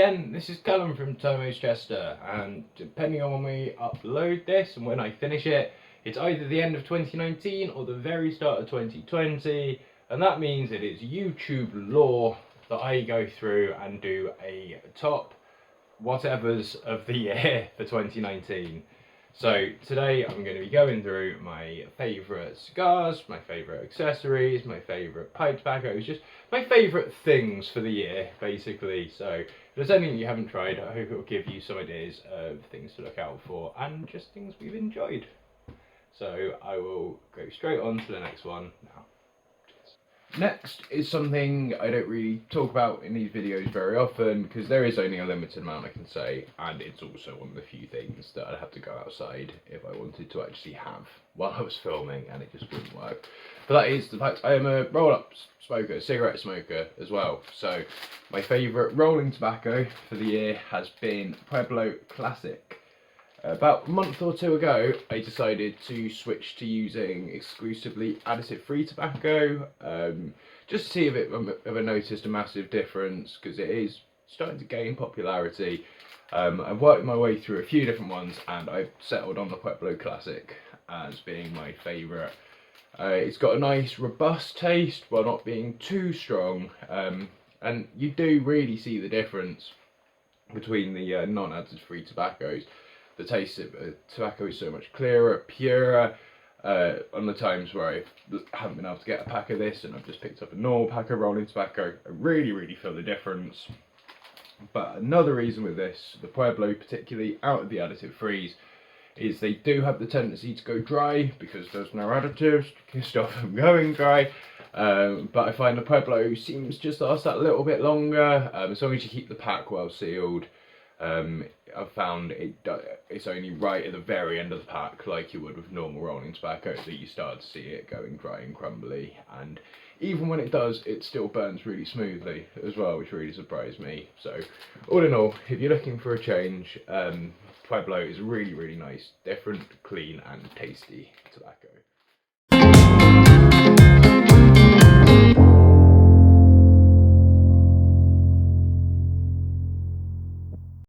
again, this is Calum from Turmeaus Chester, and depending on when we upload this and when I finish it, it's either the end of 2019 or the very start of 2020, and that means it is YouTube law that I go through and do a top whatevers of the year for 2019. So today I'm going to be going through my favourite cigars, my favourite accessories, my favourite pipe tobaccos, just my favourite things for the year basically. So if there's anything you haven't tried, I hope it will give you some ideas of things to look out for and just things we've enjoyed. So I will go straight on to the next one now. Next is something I don't really talk about in these videos very often because there is only a limited amount I can say, and it's also one of the few things that I'd have to go outside if I wanted to actually have while I was filming, and it just wouldn't work. But that is the fact I am a roll-up smoker, cigarette smoker as well. So my favourite rolling tobacco for the year has been Pueblo Classic. About a month or two ago, I decided to switch to using exclusively additive-free tobacco, just to see if I noticed a massive difference, because it is starting to gain popularity. I've worked my way through a few different ones, and I've settled on the Pueblo Classic as being my favourite. It's got a nice, robust taste, while not being too strong, and you do really see the difference between the non-additive-free tobaccos. The taste of tobacco is so much clearer, purer. On the times where I haven't been able to get a pack of this and I've just picked up a normal pack of rolling tobacco, I really feel the difference. But another reason with this, the Pueblo particularly out of the additive frees, is they do have the tendency to go dry because there's no additives to stop them going dry. But I find the Pueblo seems just to last that little bit longer, as long as you keep the pack well sealed. I've found it's only right at the very end of the pack, like you would with normal rolling tobacco, that you start to see it going dry and crumbly, and even when it does, it still burns really smoothly as well, which really surprised me. So all in all, if you're looking for a change, Pueblo is really nice, different, clean and tasty tobacco.